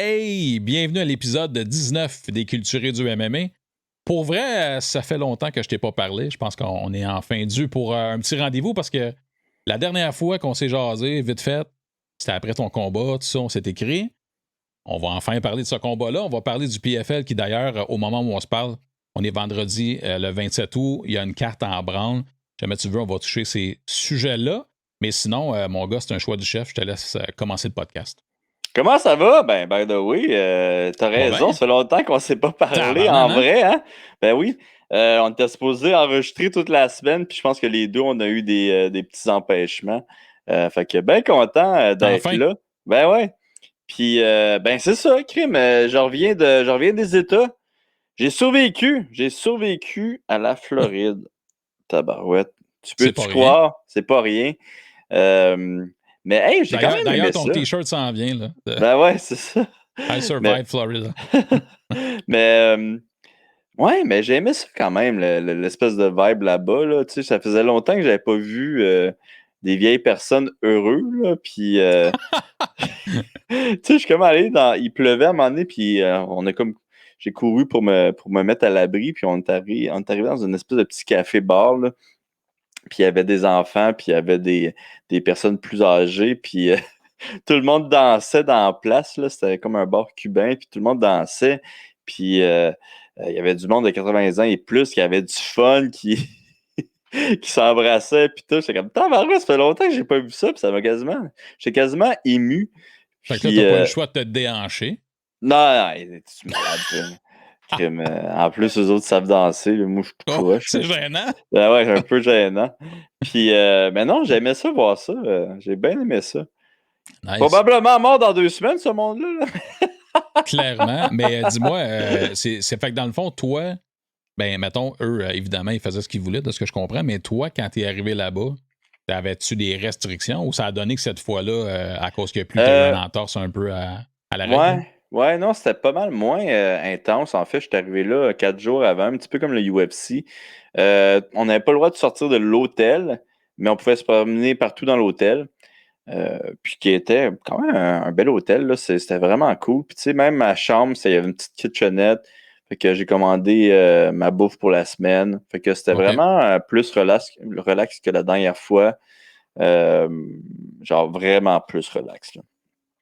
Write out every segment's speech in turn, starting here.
Hey, bienvenue à l'épisode 19 des Culturés du MMA. Pour vrai, ça fait longtemps que je t'ai pas parlé. Je pense qu'on est enfin dû pour un petit rendez-vous parce que la dernière fois qu'on s'est jasé, vite fait, c'était après ton combat, tout ça, on s'est écrit. On va enfin parler de ce combat-là. On va parler du PFL qui, d'ailleurs, au moment où on se parle, on est vendredi le 27 août. Il y a une carte en branle. Jamais tu veux, on va toucher ces sujets-là. Mais sinon, mon gars, c'est un choix du chef. Je te laisse commencer le podcast. Comment ça va? Ben, by the way, t'as Ça va raison, bien? ça fait longtemps qu'on ne s'est pas parlé en Tabarnak, hein? vrai, hein? Ben oui, on était supposé enregistrer toute la semaine, puis je pense que les deux, on a eu des petits empêchements. Fait que bien content d'être Enfin. là. Ben ouais. Puis, ben c'est ça, crime. Je reviens des États. J'ai survécu à la Floride. Tabarouette. Tu C'est peux-tu pas rien. croire? C'est pas rien. Euh, mais hey, j'ai quand D'ailleurs, même d'ailleurs, aimé ton ça. t-shirt s'en vient, là. Ben ouais, c'est ça. I Mais survived Florida. Mais, ouais, mais j'ai aimé ça quand même, l'espèce de vibe là-bas, là. Tu sais, ça faisait longtemps que j'avais pas vu des vieilles personnes heureux, là. Puis, tu sais, je suis comme allé dans. Il pleuvait à un moment donné, puis on a comme. J'ai couru pour me mettre à l'abri, puis on est arrivé dans une espèce de petit café-bar, là. Puis il y avait des enfants, puis il y avait des personnes plus âgées, puis tout le monde dansait dans la place, là. C'était comme un bar cubain, puis tout le monde dansait. Puis il y avait du monde de 80 ans et plus qui avait du fun, qui s'embrassait, puis tout. J'étais comme, tabarouette, ça fait longtemps que j'ai pas vu ça, puis ça m'a quasiment. J'étais quasiment ému. Fait que là, Puis, t'as pas eu le choix de te déhancher. non, non, tu malade, toi. Crime, en plus, eux autres savent danser, là. Moi, je suis tout Oh, croche, là. c'est gênant. Ben ouais, un peu gênant. Puis, mais non, j'aimais ça, voir ça. J'ai bien aimé ça. Nice. Probablement mort dans 2 semaines, ce monde-là, là. Clairement. Mais dis-moi, c'est fait que dans le fond, toi, ben, mettons, eux, évidemment, ils faisaient ce qu'ils voulaient, de ce que je comprends, mais toi, quand t'es arrivé là-bas, t'avais-tu des restrictions ou ça a donné que cette fois-là, à cause qu'il n'y a plus, t'as eu un Euh, entorse un peu à la règle? Ouais, ouais, non, c'était pas mal moins intense. En fait, je suis arrivé là 4 jours avant, un petit peu comme le UFC. On n'avait pas le droit de sortir de l'hôtel, mais on pouvait se promener partout dans l'hôtel. Puis qui était quand même un bel hôtel, là. C'était vraiment cool. Puis tu sais, même ma chambre, il y avait une petite kitchenette. Fait que j'ai commandé ma bouffe pour la semaine. Fait que c'était OK. vraiment plus relax que la dernière fois. Euh, genre vraiment plus relax, là.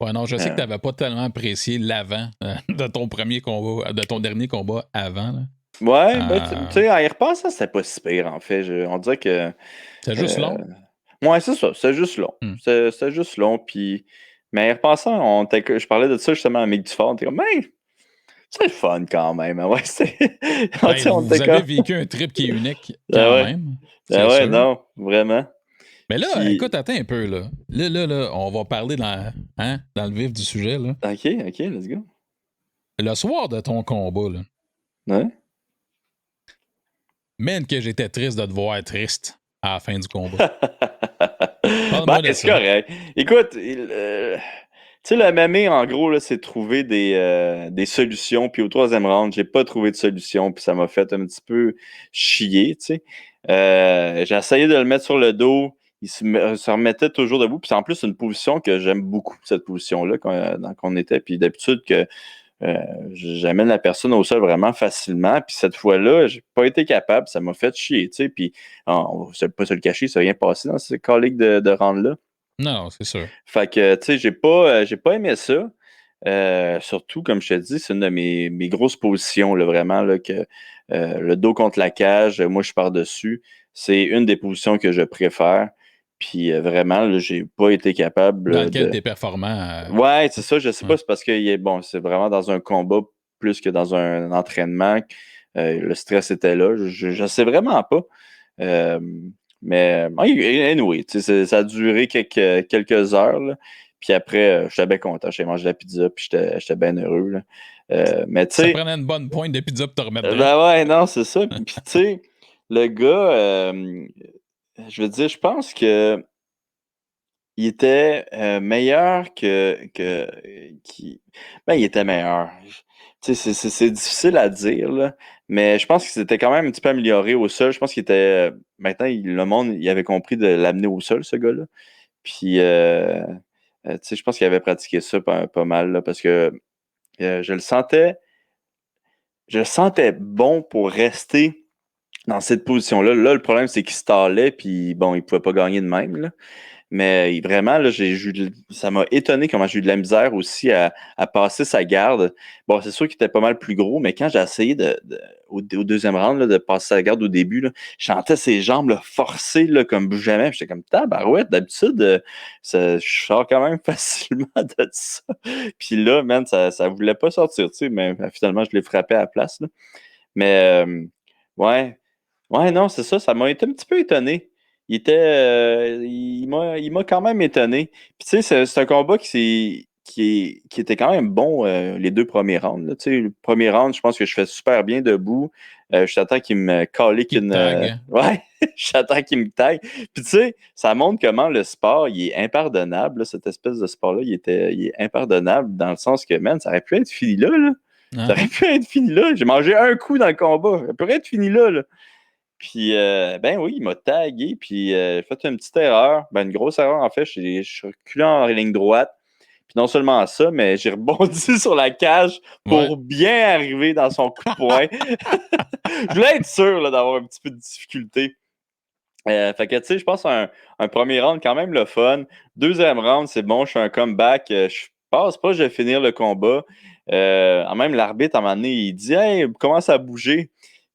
Ouais, non, je sais que Euh, t'avais pas tellement apprécié l'avant de ton premier combat, de ton dernier combat avant, là. Ouais, ben, tu Euh, sais, en y repensant, c'était pas si pire, en fait. On dirait que. c'est juste euh, long. ouais, c'est ça, c'est juste long. Hmm. C'est juste long, puis. Mais en y repensant, je parlais de ça justement à Mick Dufort, on était comme, ben, c'est le fun quand même, hein. Ouais, c'est. Tu Ben, sais, on vous était avez comme. vécu un trip qui est unique Ah quand ouais, même, ah c'est ouais, sûr. non, vraiment. Mais là, Puis. écoute, attends un peu, là. Là, on va parler dans le vif du sujet, là. Ok, ok, let's go. Le soir de ton combat, là, Ouais. man, que j'étais triste de te voir triste à la fin du combat. Ben, Parle-moi de c'est ça. correct. Écoute, tu sais, le MMA, en gros, là, c'est trouver des solutions. Puis au troisième round, j'ai pas trouvé de solution. Puis ça m'a fait un petit peu chier, tu sais. J'ai essayé de le mettre sur le dos. Il se remettait toujours debout. Puis c'est en plus une position que j'aime beaucoup, cette position-là, dans qu'on était. Puis d'habitude, que euh, j'amène la personne au sol vraiment facilement. Puis cette fois-là, j'ai pas été capable. Ça m'a fait chier, tu sais. Puis on va pas se le cacher, ça n'a rien passé dans ce collègue de round-là. Non, c'est sûr. Fait que, tu sais, j'ai pas aimé ça. Surtout, comme je te dis, c'est une de mes grosses positions, là, vraiment, là, que le dos contre la cage, moi, je pars dessus. C'est une des positions que je préfère. Puis vraiment, là, j'ai pas été Dans capable lequel de. t'es performant. Ouais, c'est ça, je sais Ouais. pas, c'est parce que bon, c'est vraiment dans un combat plus que dans un entraînement. Le stress était là. Je sais vraiment pas. Euh, mais anyway, tu sais, ça a duré quelques heures, là. Puis après, j'étais bien content. J'ai mangé la pizza, puis j'étais bien heureux, là. Mais tu Ça sais, prenait une bonne pointe de pizza pour te remettre dedans. ben ouais, non, c'est ça. Puis tu sais, le gars, je veux dire, je pense que il était meilleur Ben, il était meilleur. Tu sais, c'est difficile à dire, là, mais je pense qu'il s'était quand même un petit peu amélioré au sol. Je pense qu'il était. Maintenant, le monde, il avait compris de l'amener au sol, ce gars-là. Puis, tu sais, je pense qu'il avait pratiqué ça pas mal, là, parce que je le sentais bon pour rester dans cette position-là. Là, le problème, c'est qu'il stallait, puis bon, il pouvait pas gagner de même, là. Mais vraiment, là, ça m'a étonné comment j'ai eu de la misère aussi à passer sa garde. Bon, c'est sûr qu'il était pas mal plus gros, mais quand j'ai essayé au deuxième round là, de passer sa garde au début, là, je sentais ses jambes là, forcées là, comme jamais. Puis j'étais comme tabarouette, d'habitude, je sors quand même facilement de ça. Puis là, man, ça voulait pas sortir, tu sais, mais finalement, je l'ai frappé à la place. Là. Mais ouais. Ouais, non, c'est ça, ça m'a été un petit peu étonné. Il m'a quand même étonné. Puis tu sais, c'est un combat qui était quand même bon les deux premiers rounds. Là. Tu sais, le premier round, je pense que je fais super bien debout. J'attends qu'il me calique Qui te une. tag. Ouais, j'attends qu'il me taille. Puis tu sais, ça montre comment le sport, il est impardonnable. Là, cette espèce de sport-là, il est impardonnable dans le sens que, man, ça aurait pu être fini là, là. Ça aurait pu être fini là. J'ai mangé un coup dans le combat. Ça pourrait être fini là, là. Puis, ben oui, il m'a tagué, puis j'ai fait une petite erreur, ben une grosse erreur en fait. Je suis reculé en ligne droite. Puis non seulement ça, mais j'ai rebondi sur la cage Ouais. pour bien arriver dans son coup de poing. Je voulais être sûr là, d'avoir un petit peu de difficulté. Fait que, tu sais, je pense un premier round quand même le fun. Deuxième round, c'est bon, je fais un comeback. Je pense pas, je vais finir le combat. Même l'arbitre, à un moment donné, il dit « Hey, commence à bouger. »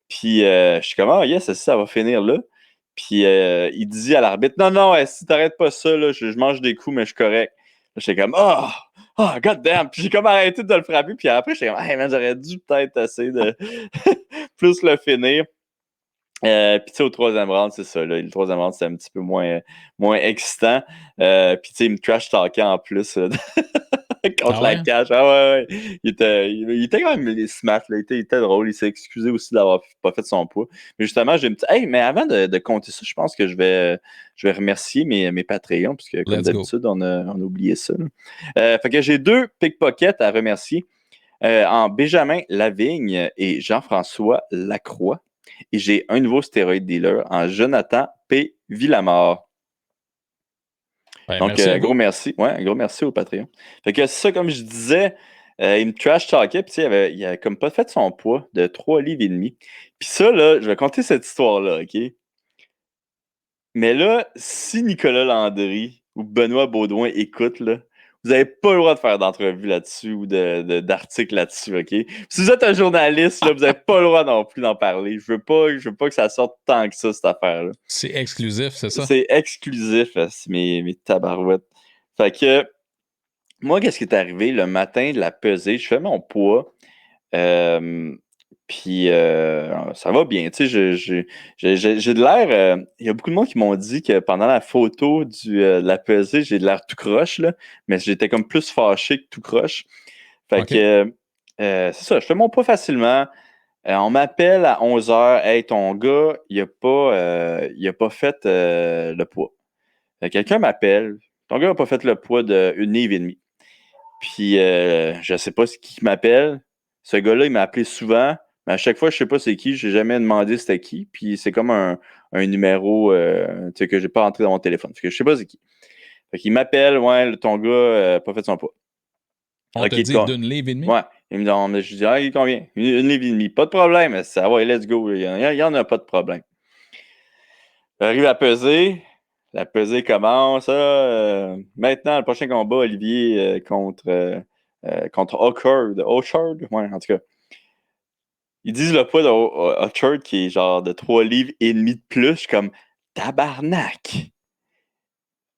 Puis je suis comme « Ah, yes, ça va finir là. » Puis il dit à l'arbitre « Non, non, si t'arrêtes pas ça, là, je mange des coups, mais je suis correct. » J'étais comme « Oh, god damn! » Puis j'ai comme arrêté de le frapper. Puis après, j'étais comme « Hey, man, j'aurais dû peut-être essayer de plus le finir. » Puis tu sais, au troisième round, c'est ça. Là, le troisième round, c'était un petit peu moins excitant. Puis tu sais, il me trash talkait en plus contre Ah la ouais? cage. Ah ouais, ouais. Il était quand même smart. Là. Il était drôle. Il s'est excusé aussi d'avoir pas fait son poids. Mais justement, j'ai une petite. Hey, mais avant de compter ça, je pense que je vais remercier mes Patreons, puisque comme Let's go. d'habitude, on a oublié ça. Fait que j'ai deux pickpockets à remercier. En Benjamin Lavigne et Jean-François Lacroix. Et j'ai un nouveau stéroïde dealer en Jonathan P. Villamort. Ben, Donc, merci à un gros vous. merci. Ouais, un gros merci au Patreon. Fait que c'est ça, comme je disais, il me trash talkait, puis il avait comme pas fait son poids de 3 livres et demi. Puis ça, là, je vais compter cette histoire-là, OK? Mais là, si Nicolas Landry ou Benoît Baudouin écoutent, là, vous n'avez pas le droit de faire d'entrevue là-dessus ou d'article là-dessus, OK? Si vous êtes un journaliste, là, vous n'avez pas le droit non plus d'en parler. Je veux pas que ça sorte tant que ça, cette affaire-là. C'est exclusif, c'est ça? C'est exclusif, c'est mes tabarouettes. Fait que, moi, qu'est-ce qui est arrivé le matin de la pesée? Je fais mon poids. Euh, Puis ça va bien. Tu sais, j'ai de l'air. Il y a beaucoup de monde qui m'ont dit que pendant la photo de la pesée, j'ai de l'air tout croche, là, mais j'étais comme plus fâché que tout croche. Fait OK. que c'est ça, je fais mon poids facilement. On m'appelle à 11h. Hey, ton gars, il a pas fait le poids. Quelqu'un m'appelle. Ton gars n'a pas fait le poids d'une livre et demie. Puis, je sais pas ce qui m'appelle. Ce gars-là, il m'a appelé souvent, mais à chaque fois, je sais pas c'est qui. J'ai jamais demandé c'était qui. Puis, c'est comme un numéro tu sais, que j'ai pas entré dans mon téléphone. Fait que je sais pas c'est qui. Fait qu'il m'appelle, ouais, ton gars n'a pas fait son poids. On te OK, dit d'une livre et demie? ouais. Il me demande, je dis, ah, il combien? Une livre et demie. Pas de problème. Ça va, let's go. Il y en a pas de problème. J'arrive à peser. La pesée commence. Maintenant, le prochain combat, Olivier contre Ochard. Ouais, en tout cas. Ils disent le poids d'Ochard qui est genre de 3 livres et demi de plus. Je suis comme tabarnak.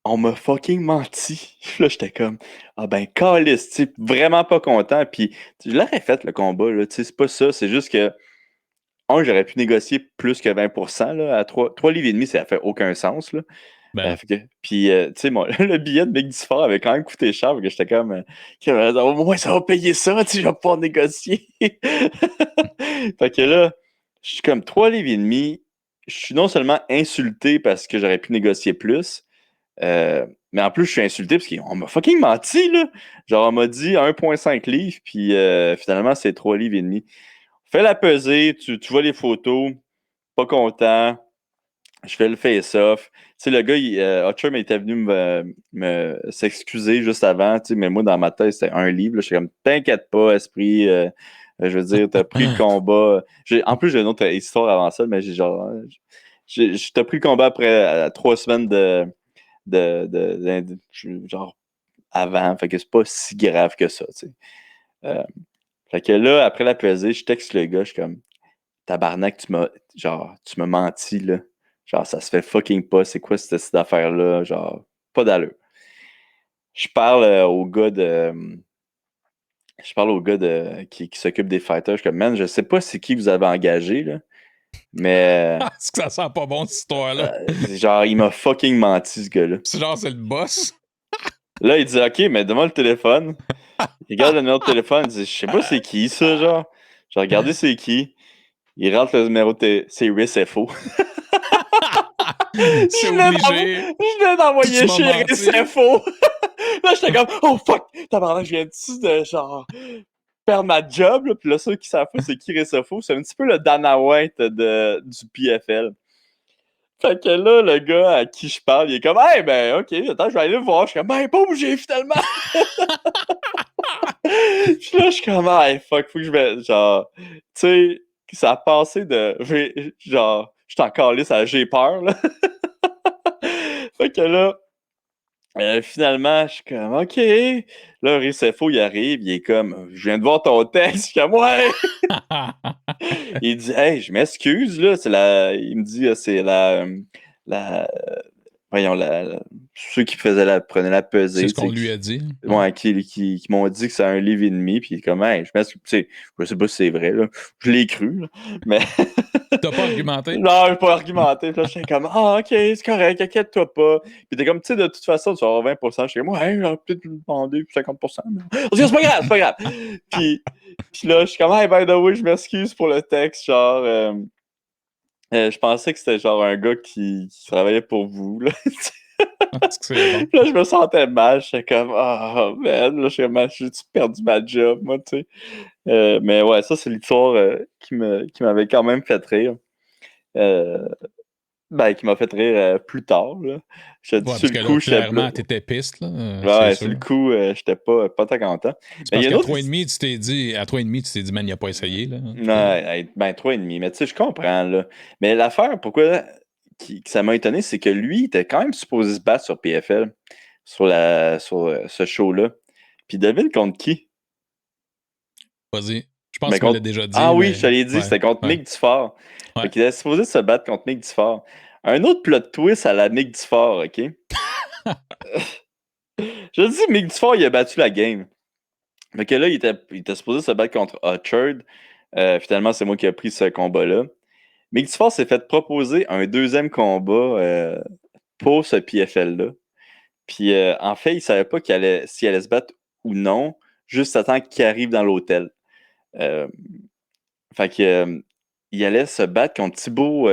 On m'a fucking menti. Là, j'étais comme ah ben caliste, tu sais, vraiment pas content. Puis je l'aurais fait le combat, là, tu sais, c'est pas ça. C'est juste que j'aurais pu négocier plus que 20% là, à 3 livres et demi, ça fait aucun sens. Là. Ben non. Puis, tu sais, le billet de Big Diffor avait quand même coûté cher, parce que j'étais comme, au moins ça va payer ça, tu sais, je vais pouvoir négocier. Fait que là, je suis comme 3 livres et demi. Je suis non seulement insulté parce que j'aurais pu négocier plus, mais en plus, je suis insulté parce qu'on m'a fucking menti, là. Genre, on m'a dit 1,5 livres, puis finalement, c'est 3 livres et demi. Fais la pesée, tu vois les photos, pas content. Je fais le face-off. Tu sais, le gars, Hotchum était venu s'excuser juste avant, tu sais, mais moi, dans ma tête, c'était un livre. Je suis comme, t'inquiète pas, esprit. Je veux dire, t'as pris le combat. En plus, j'ai une autre histoire avant ça, mais j'ai genre. T'as pris le combat après 3 semaines genre avant. Fait que c'est pas si grave que ça, tu sais. Euh, fait que là, après la pesée, je texte le gars, je suis comme, tabarnak, tu m'as menti, là. Genre, ça se fait fucking pas. C'est quoi cette affaire-là? Genre, pas d'allure. Je parle au gars de. Je parle au gars qui s'occupe des fighters. Je suis comme, man, je sais pas c'est qui vous avez engagé, là. Mais. Est-ce que ça sent pas bon, cette histoire-là? Genre, il m'a fucking menti, ce gars-là. C'est genre, c'est le boss. Là, il dit, OK, mais donne-moi le téléphone. Il regarde le numéro de téléphone. Il dit, je sais pas c'est qui, ça, genre. J'ai regardé c'est qui. Il rentre le numéro de c'est RISFO. C'est obligé. Je venais d'envoyer Tu chez m'as menti. RISFO. Là, j'étais comme, oh fuck, tabarnak, je viens-tu de genre perdre ma job, là? Puis là, ceux qui savent pas c'est qui RISFO, c'est un petit peu le Dana White du PFL. Fait que là, le gars à qui je parle, il est comme, hey, ben, ok, attends, je vais aller le voir. Je suis comme, ben, pas obligé, finalement. Puis là, je suis comme, hey, fuck, faut que je vais, genre, tu sais, ça a passé de, genre, je suis encore là, ça, j'ai peur, là. Fait que là, finalement, je suis comme, OK. Là, RISFO, il arrive, il est comme, je viens de voir ton texte. Je suis comme, ouais. Il dit, hey, je m'excuse, là. Il me dit, c'est la, voyons, ceux qui prenaient la C'est pesée, ce tu sais, qu'on lui a dit. ouais, qui m'ont dit que c'est un livre et demi, puis comme, hey, je m'excuse, tu sais, je sais pas si c'est vrai, là. Je l'ai cru, là. Mais. T'as pas argumenté? Non, je vais pas argumenter. Puis là, j'étais comme, ah, ok, c'est correct, inquiète-toi pas. Puis t'es comme, tu sais, de toute façon, tu vas avoir 20%. Je suis comme, ouais, j'aurais peut-être demandé 50%. Mais. C'est pas grave, c'est pas grave. Puis là, je suis comme, hey, by the way, je m'excuse pour le texte. Genre, je pensais que c'était genre un gars qui travaillait pour vous. Là. C'est bon. Puis là, je me sentais mal. J'étais comme, ah, man, là, j'ai-tu perdu ma job, moi, tu sais. Mais ouais, ça, c'est l'histoire qui m'avait quand même fait rire. Ben, qui m'a fait rire plus tard, là. Je te dis, Ouais, sur parce le que là, coup, j'étais clairement, t'étais piste, là, c'est ouais, sur sûr. le coup, j'étais pas très content. C'est Mais il parce y a une qu'à autre 3,5, tu t'es dit, man, il a pas essayé, là. ouais, ben, 3,5. Mais tu sais, je comprends, là. Mais l'affaire, pourquoi que ça m'a étonné, c'est que lui, il était quand même supposé se battre sur PFL, sur ce show-là. Puis devine contre qui? Vas-y. Je pense Ben, que tu me l'as contre. déjà dit, Ah oui, je mais te l'ai dit, ouais, c'était contre ouais, Mick Dufort. Fait ouais. qu'il était supposé se battre contre Mick Dufort. Un autre plot twist à la Mick Dufort, OK? Je te dis, Mick Dufort, il a battu la game. Fait que là, il était supposé se battre contre Hutchard. Finalement, c'est moi qui ai pris ce combat-là. Mick Dufort s'est fait proposer un deuxième combat pour ce PFL-là. Puis en fait, il savait pas s'il allait se battre ou non, juste à temps qu'il arrive dans l'hôtel. Euh, fait que il allait se battre contre Thibaut,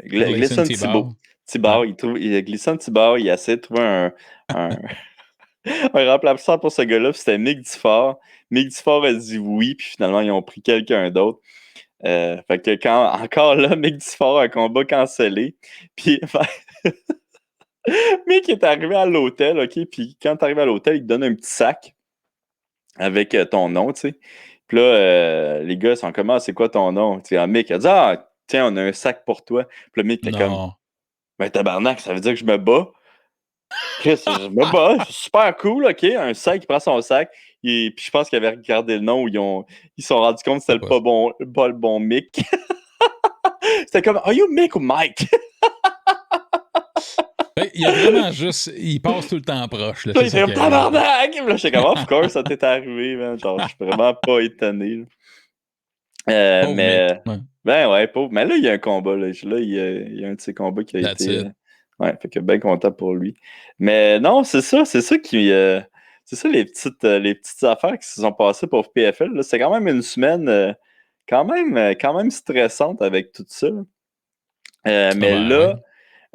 Gleison Gleason Tibau. Thibaut. Ouais. Gleason Thibaut, il a essayé de trouver un, un remplaçant pour ce gars-là, puis c'était Mick Dufort. Mick Dufort a dit oui, puis finalement, ils ont pris quelqu'un d'autre. Fait que encore là, Mick Dufort a un combat cancellé. Puis, Mick est arrivé à l'hôtel, OK? Puis quand t'arrives à l'hôtel, il te donne un petit sac avec ton nom, tu sais. Puis là, les gars sont comme, ah, c'est quoi ton nom? Tu sais, Mick a dit, ah, tiens, on a un sac pour toi. Puis le Mick était comme, Non. ben tabarnak, ça veut dire que je me bats. Chris, je me bats, c'est super cool, OK? Un sac, il prend son sac. Puis je pense qu'ils avaient regardé le nom où ils se sont rendus compte que c'était pas le bon Mick. C'était comme, are you Mick ou Mike? Il y a vraiment juste. Il passe tout le temps proche, là. Là, il C'est était ça qui comme, arrive. tabarnak! Puis là, j'étais comme, of course, ça t'est arrivé, man. Genre, je suis vraiment pas étonné. Pauvre Mick. Mais, Ouais. ben ouais, pauvre. Mais là, il y a un combat, là. Là, il y a un de ses combats qui a That's été. it. Ouais, fait que bien content pour lui. Mais non, c'est ça qui. C'est ça les petites affaires qui se sont passées pour PFL. Là. C'est quand même une semaine quand même stressante avec tout ça. Ah Mais ben ouais.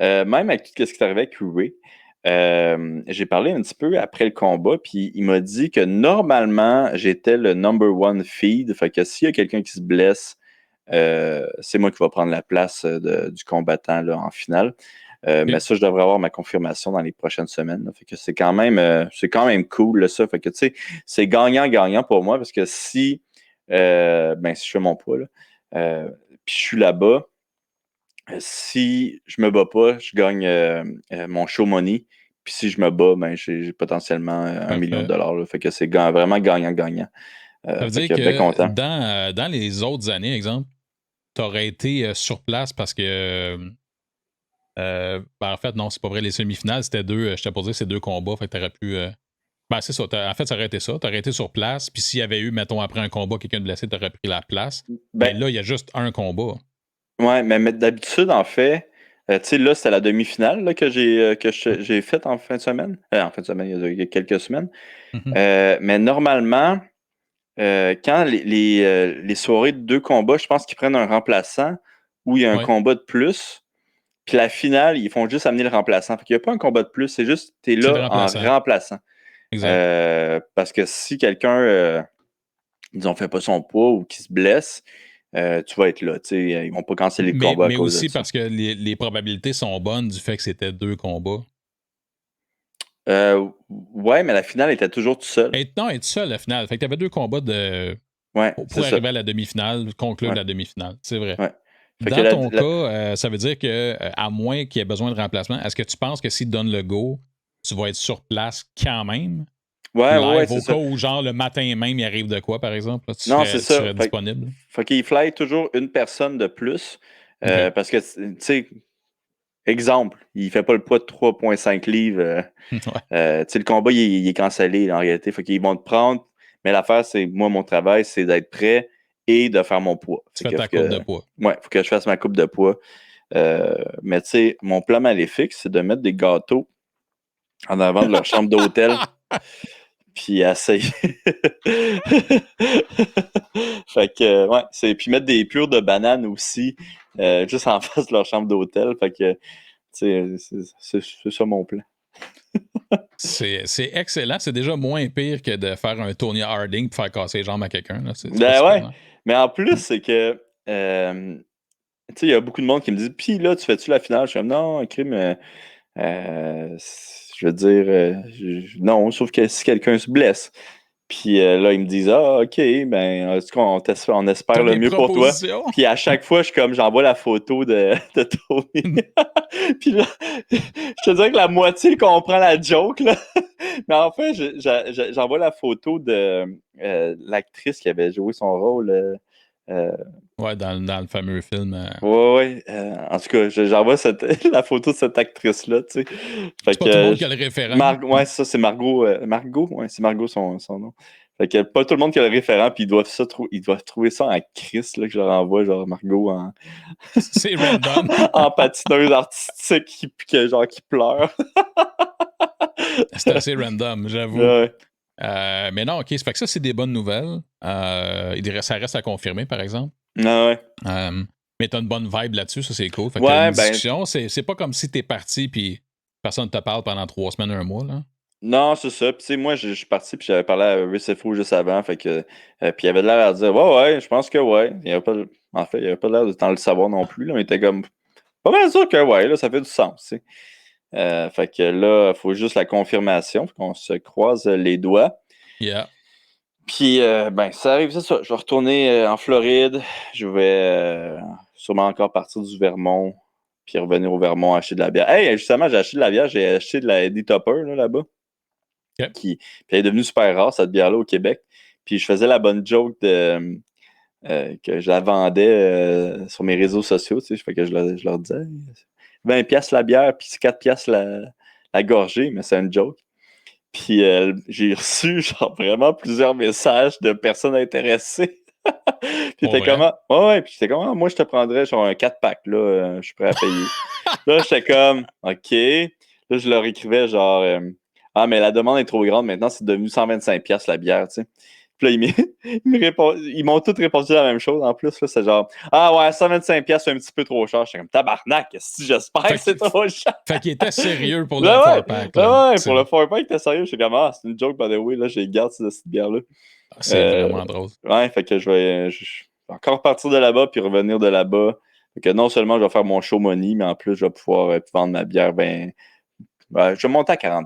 là, même avec tout ce qui est arrivé avec Ray, j'ai parlé un petit peu après le combat, puis il m'a dit que normalement, j'étais le number one feed. Fait que s'il y a quelqu'un qui se blesse, c'est moi qui va prendre la place du combattant là, en finale. Mais ça, je devrais avoir ma confirmation dans les prochaines semaines. Là. Fait que c'est quand même cool, là, ça. Fait que, tu sais, c'est gagnant-gagnant pour moi parce que si je fais mon poids, là, puis je suis là-bas, si je me bats pas, je gagne mon show money. Puis si je me bats, j'ai potentiellement $1 million. Là. Fait que c'est vraiment gagnant-gagnant. Ça veut fait dire que bien que content. dans les autres années, exemple, tu aurais été sur place parce que. En fait, non, c'est pas vrai. Les semi-finales, c'était deux. Je t'ai posé ces deux combats. Fait que t'aurais pu. C'est ça. En fait, ça aurait été ça. T'aurais été sur place. Puis s'il y avait eu, mettons, après un combat, quelqu'un de blessé, t'aurais pris la place. Mais là, il y a juste un combat. Ouais, mais d'habitude, en fait, tu sais, là, c'était la demi-finale là, que j'ai faite en fin de semaine. En fin de semaine, il y a quelques semaines. Mais normalement, quand les soirées de 2 combats, je pense qu'ils prennent un remplaçant ou il y a un combat de plus. Puis la finale, ils font juste amener le remplaçant. Fait qu'il n'y a pas un combat de plus, c'est juste t'es là en remplaçant. Exact. Parce que si quelqu'un, disons, fait pas son poids ou qui se blesse, tu vas être là. Ils vont pas canceller le combat à cause de ça. Mais aussi parce que les probabilités sont bonnes du fait que c'était 2 combats. Ouais, mais la finale était toujours tout seul. Non, elle est tout seul, la finale. Fait que t'avais 2 combats pour arriver à la demi-finale, conclure la demi-finale. C'est vrai. Ouais. Dans ton cas, ça veut dire que, à moins qu'il y ait besoin de remplacement, est-ce que tu penses que s'il te donne le go, tu vas être sur place quand même? Ouais, c'est au cas où, genre, le matin même, il arrive de quoi, par exemple? Là, tu serais disponible? Faut qu'il fly toujours une personne de plus. Parce que, tu sais, exemple, il fait pas le poids de 3,5 livres. Tu sais, le combat, il est cancellé, en réalité. Faut qu'ils vont te prendre. Mais l'affaire, c'est, moi, mon travail, c'est d'être prêt et de faire mon poids. Tu fais ta coupe de poids. Ouais, faut que je fasse ma coupe de poids. Mais tu sais, mon plan maléfique, c'est de mettre des gâteaux en avant de leur chambre d'hôtel. Puis essayer. Fait que, ouais, puis mettre des pures de bananes aussi, juste en face de leur chambre d'hôtel. Fait que, tu sais, c'est ça mon plan. C'est excellent. C'est déjà moins pire que de faire un Tony Harding pour faire casser les jambes à quelqu'un. Ouais. Mais en plus, c'est que, tu sais, il y a beaucoup de monde qui me dit, puis là, tu fais-tu la finale? Je suis comme, non, crime. Je veux dire, non, sauf que si quelqu'un se blesse. Puis là, ils me disent, ah, OK, ben, on espère le mieux pour toi. Puis à chaque fois, j'envoie la photo de Tony. Puis là, je te dirais que la moitié comprend la joke, là. Mais en fait, j'envoie la photo de l'actrice qui avait joué son rôle. Ouais, dans le fameux film. Ouais. En tout cas, j'envoie la photo de cette actrice-là, tu sais. C'est pas tout le monde qui a le référent. Ouais, ça, c'est Margot. Margot, ouais, c'est Margot son nom. Fait que pas tout le monde qui a le référent, puis ils doivent trouver ça en crise, là, que je leur envoie, genre Margot en. C'est random. En patineuse artistique qui pleure. C'est assez random, j'avoue. Ouais. Mais non, OK, ça fait que ça, c'est des bonnes nouvelles. Ça reste à confirmer, par exemple. Ouais. Mais t'as une bonne vibe là-dessus, ça, c'est cool. Fait que t'as une discussion. C'est pas comme si t'es parti puis personne ne te parle pendant 3 semaines, 1 mois, là. Non, c'est ça. Puis, tu sais, moi, je suis parti, puis j'avais parlé à RCFO juste avant. Fait que, puis il avait l'air à dire, ouais, je pense que ouais. En fait, il avait pas l'air de tant le savoir non plus. Là, mais il était comme, pas mal sûr que ouais, là, ça fait du sens, tu sais. Fait que là, il faut juste la confirmation. Fait qu'on se croise les doigts. Yeah. Puis, ça arrive, c'est ça. Je vais retourner en Floride. Je vais sûrement encore partir du Vermont, puis revenir au Vermont acheter de la bière. Hey, justement, j'ai acheté de la bière. J'ai acheté de la Eddie Topper là-bas. Okay. Puis elle est devenue super rare, cette bière-là, au Québec. Puis je faisais la bonne joke que je la vendais sur mes réseaux sociaux. Tu sais, fait que je leur disais 20$ la bière, puis 4$ la gorgée, mais c'est une joke. Puis j'ai reçu genre vraiment plusieurs messages de personnes intéressées. Puis t'es comment? Ouais, puis j'étais comment? Moi, je te prendrais genre un 4-pack, là, je suis prêt à payer. Là, j'étais comme, OK. Là, je leur écrivais genre, ah, mais la demande est trop grande, maintenant, c'est devenu 125$ la bière, tu sais. Puis là, ils m'ont tous répondu la même chose, en plus, là, c'est genre, ah ouais, 125$, c'est un petit peu trop cher. J'étais comme, tabarnak, si j'espère que c'est trop cher. Fait qu'il était sérieux pour le 4-pack. Ouais, pour le 4-pack, il était sérieux. J'étais comme, ah, c'est une joke, by the way, là, j'ai garde cette bière-là. C'est vraiment drôle. Ouais, fait que je vais. encore partir de là-bas puis revenir de là-bas. Fait que non seulement je vais faire mon show money, mais en plus, je vais pouvoir vendre ma bière. Ben, je vais monter à 40$.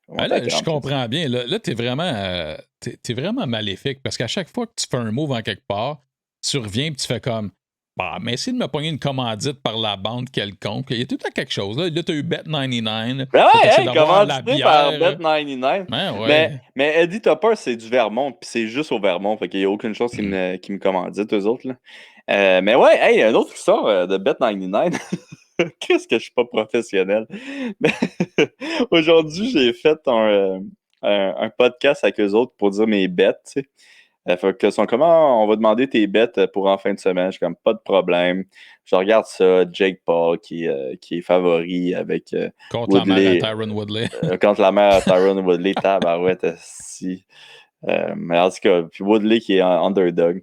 Ben là, je comprends bien. Là t'es vraiment maléfique parce qu'à chaque fois que tu fais un move en quelque part, tu reviens et tu fais comme bah, mais essaye de me pogner une commandite par la bande quelconque. Il y a tout le temps quelque chose. Là, tu as eu Bet99. Ben ouais, hey, commandité par Bet99. Ouais. Mais Eddie Topper, c'est du Vermont, puis c'est juste au Vermont. Fait qu'il n'y a aucune chose qui me commandite, eux autres. Là. Mais ouais, hey, un autre histoire de Bet99. Qu'est-ce que je suis pas professionnel? Mais aujourd'hui, j'ai fait un podcast avec eux autres pour dire mes bets, tu sais. Fait que sont comment on va demander tes bets pour en fin de semaine. Je suis comme pas de problème. Je regarde ça, Jake Paul qui est favori avec contre Woodley. La mère à Tyron Woodley. Contre la mère à Tyron Woodley, tabarouette, si. Mais en tout cas, puis Woodley qui est underdog.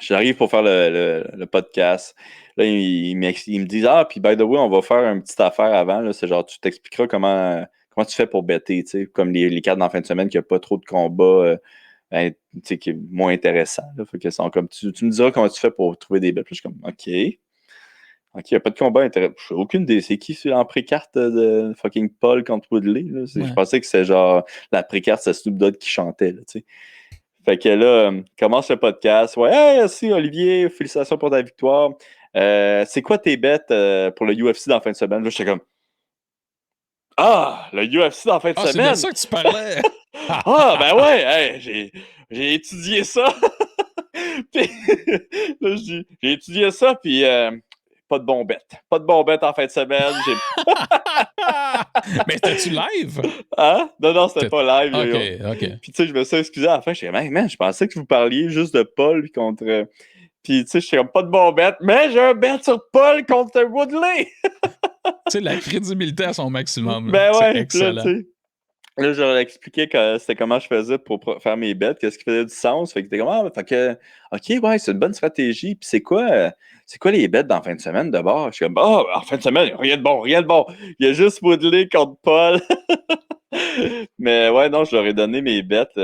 J'arrive pour faire le podcast. Là, il me dit ah, puis by the way, on va faire une petite affaire avant. Là. C'est genre, tu t'expliqueras comment tu fais pour better, tu sais, comme les cartes en fin de semaine, qu'il n'y a pas trop de combats. Ben, qui est moins intéressant. Là. Fait que comme tu me diras comment tu fais pour trouver des bêtes. Je suis comme, OK, il n'y a pas de combat intéressant. Je n'ai aucune idée. C'est qui en pré-carte de fucking Paul contre Woodley? Là? Ouais. Je pensais que c'est genre la pré-carte, c'est Snoop Dogg qui chantait. Là, fait que là, commence le podcast. Ouais, hey, merci Olivier, félicitations pour ta victoire. C'est quoi tes bêtes pour le UFC dans la fin de semaine? Là, j'étais comme, ah, le UFC dans la fin de semaine? C'est de ça que tu parlais! Ah, ben ouais, hey, j'ai étudié ça. Puis, là, j'ai étudié ça, puis pas de bon bet. Pas de bon bet en fin de semaine. Mais c'était-tu live? Hein? Non, c'était pas live. OK. Puis, tu sais, je me suis excusé à la fin. Je suis comme, man, je pensais que vous parliez juste de Paul contre. Puis, tu sais, je suis comme, pas de bon bet, mais j'ai un bet sur Paul contre Woodley. Tu sais, la crédibilité à son maximum. Ben ouais, c'est excellent. Là, je leur ai expliqué c'était comment je faisais pour faire mes bêtes, qu'est-ce qui faisait du sens. Fait que t'es comme, fait que, OK, ouais, c'est une bonne stratégie. Puis c'est quoi les bêtes dans la fin de semaine d'abord? Je suis comme, en fin de semaine, rien de bon. Il y a juste Woodley contre Paul. Mais ouais, non, je leur ai donné mes bêtes.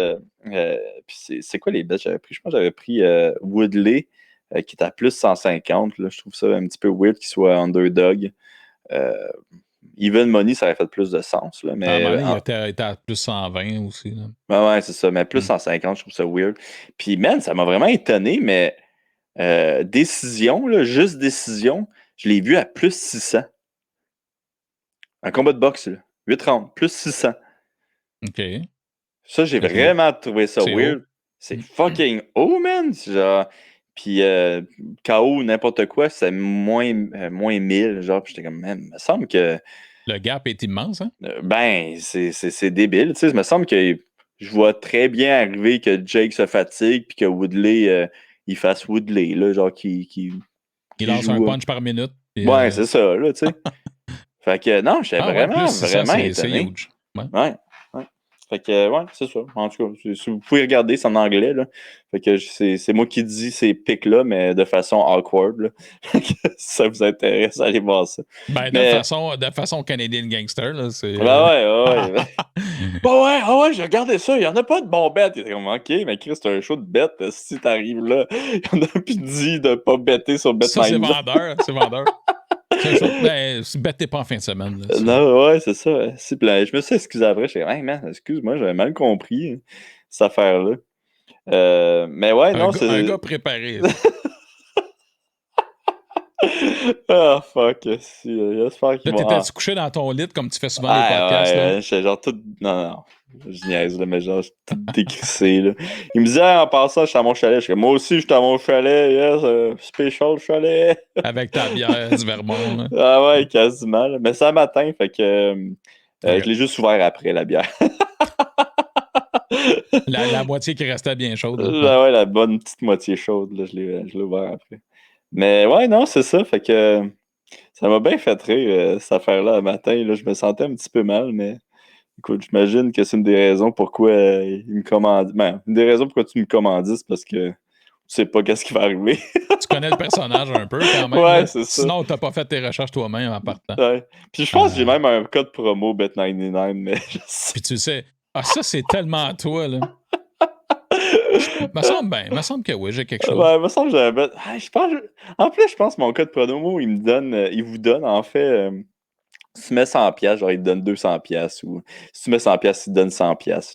Puis c'est quoi les bêtes que j'avais pris? Je pense que j'avais pris Woodley, qui est à plus 150. Là. Je trouve ça un petit peu weird qu'il soit underdog. Even Money, ça aurait fait plus de sens. Là, mais, il était à plus 120 aussi. Là. Ouais, c'est ça. Mais plus 150, je trouve ça weird. Puis, man, ça m'a vraiment étonné, mais décision, là, juste décision, je l'ai vu à plus 600. Un combat de boxe, là. 8 rounds, plus 600. OK. Ça, j'ai vraiment trouvé ça weird. Haut. C'est fucking haut, man. Genre... Puis KO, n'importe quoi, c'est moins 1000. Genre, puis j'étais comme, man, il me semble que. Le gap est immense, hein? Ben, c'est débile. Tu sais, il me semble que je vois très bien arriver que Jake se fatigue puis que Woodley, il fasse Woodley, là, genre qu'il lance un punch par minute. Puis, ouais, c'est ça, là, tu sais. Fait que non, j'étais vraiment étonné. C'est huge. Ouais. Fait que, ouais, c'est ça. En tout cas, vous pouvez regarder, c'est en anglais, là. Fait que c'est moi qui dis ces pics-là, mais de façon awkward, là. Si ça vous intéresse, allez voir ça. Ben, de façon Canadian Gangster, là, c'est... ouais. ouais, j'ai regardé ça, il n'y en a pas de bons bêtes. Il était comme, OK, mais Chris, c'est un show de bêtes. Si t'arrives là, il y en a plus dit de pas bêter sur Bet99. Ça, c'est vendeur. Bettez pas en fin de semaine. Là, non, ouais, c'est ça. Je me suis excusé après. Je suis comme, hey, man, excuse-moi, j'avais mal compris cette affaire-là. Mais ouais, non, c'est. Un gars préparé. Ah, fuck. J'espère qu'il va. Là, t'étais-tu couché dans ton lit comme tu fais souvent les podcasts? Ouais, j'étais genre tout. Non. Je niaise, là, mais genre, tout décrissé, là. Il me disait, en passant, je suis à mon chalet. Je suis comme, moi aussi, je suis à mon chalet. Yes, special chalet. Avec ta bière du Vermont. Là. Ah ouais, quasiment. Là. Mais c'est un matin, fait que je l'ai juste ouvert après, la bière. la moitié qui restait bien chaude. Là, ouais, la bonne petite moitié chaude, là, je l'ai ouvert après. Mais ouais, non, c'est ça. Fait que ça m'a bien fait rire, cette affaire-là, le matin. Là, je me sentais un petit peu mal, mais écoute, j'imagine que c'est une des raisons pourquoi il me commande. Ben, une des raisons pourquoi tu me commandes, c'est parce que tu sais pas qu'est-ce qui va arriver. Tu connais le personnage un peu quand même. Ouais, c'est ça. Sinon, t'as pas fait tes recherches toi-même en partant. Ouais. Puis je pense que j'ai même un code promo Bet99, mais Puis tu sais, ça c'est tellement toi, là. Me semble que oui, j'ai quelque chose. Ouais, me semble que j'avais. En plus, je pense que mon code promo, il vous donne, en fait, si tu mets 100$, genre, il te donne 200$, ou si tu mets 100$, il te donne 100$.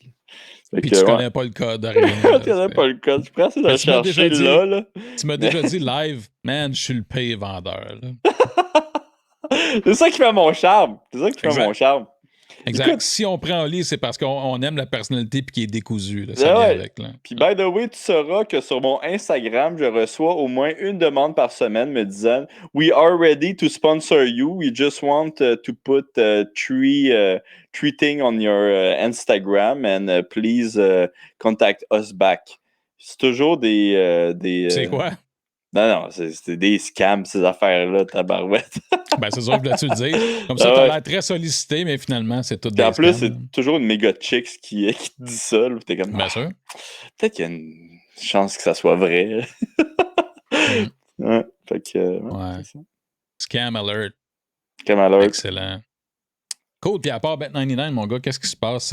Fait Puis que, tu ouais. connais pas le code, rien. Je Là, connais pas le code. Je pourrais essayer de mais le chercher là. tu m'as Mais déjà dit live, man, je suis le pay vendeur. Là. c'est ça qui fait mon charme. C'est ça qui fait mon Exact. charme. Exact. Écoute, Si on prend Oli, c'est parce qu'on aime la personnalité puis qu'il est décousu. Là. Ça ah vient ouais. avec. Là. Puis, by the way, tu sauras que sur mon Instagram, je reçois au moins une demande par semaine me disant We are ready to sponsor you. We just want to put three things on your Instagram and please contact us back. C'est toujours C'est quoi? Non, c'est des scams, ces affaires-là, tabarouette. Ben, c'est sûr que voulais-tu le dire. Comme ça, Ah t'as ouais. l'air très sollicité, mais finalement, c'est tout Puis des en plus, scams. c'est toujours une méga chicks qui te dit ça. Là, puis t'es comme, Bien sûr. peut-être qu'il y a une chance que ça soit vrai. Ouais, fait que, Ouais. c'est ça. Scam alert. Comme alert. Excellent. Cool. Puis à part Bet99, mon gars, qu'est-ce qui se passe?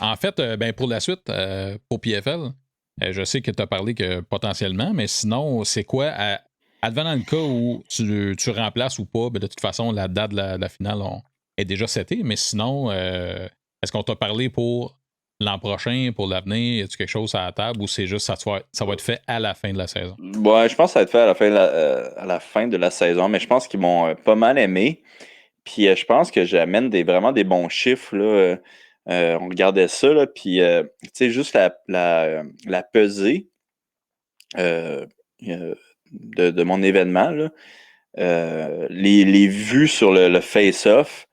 En fait, ben pour la suite, pour PFL, je sais que tu as parlé que potentiellement, mais sinon, c'est quoi? Advenant le cas où tu remplaces ou pas, ben de toute façon, la date de la finale est déjà setée, mais sinon, est-ce qu'on t'a parlé pour l'an prochain, pour l'avenir? Y a-tu quelque chose à la table ou c'est juste ça va être fait à la fin de la saison? Ouais, je pense que ça va être fait à la fin de la saison, mais je pense qu'ils m'ont pas mal aimé. Puis je pense que j'amène vraiment des bons chiffres. Là. On regardait ça, là, puis tu sais, juste la pesée de mon événement, là, les vues sur le face-off,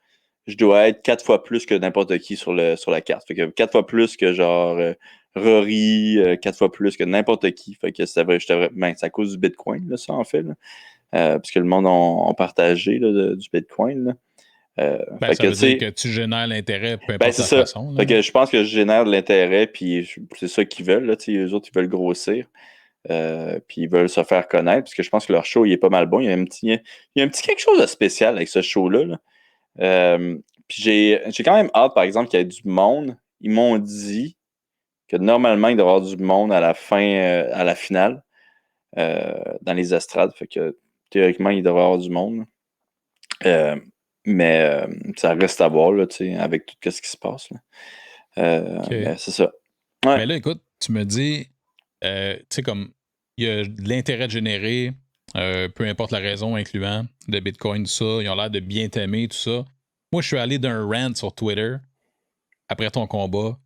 je dois être 4 fois plus que n'importe qui sur la carte. Fait que 4 fois plus que genre Rory, 4 fois plus que n'importe qui. Fait que c'est à cause du Bitcoin, là, ça, en fait. Là. Parce que le monde a partagé là, du Bitcoin. Là. Ben, ça veut dire que tu génères l'intérêt, peu importe c'est la ça. façon. Là. Fait que je pense que je génère de l'intérêt, puis c'est ça qu'ils veulent. Là, eux autres, ils veulent grossir. Puis ils veulent se faire connaître, parce que je pense que leur show, il est pas mal bon. Il y a un petit quelque chose de spécial avec ce show-là. Là. Puis j'ai quand même hâte, par exemple, qu'il y ait du monde. Ils m'ont dit que normalement, il doit y avoir du monde à la fin, à la finale, dans les estrades. Fait que théoriquement, il devrait y avoir du monde. Mais ça reste à voir, là, avec tout ce qui se passe. Là. Okay. Mais c'est ça. Ouais. Mais là, écoute, tu me dis, tu sais, comme il y a de l'intérêt généré, peu importe la raison, incluant de Bitcoin, tout ça. Ils ont l'air de bien t'aimer, tout ça. Moi, je suis allé d'un rant sur Twitter après ton combat.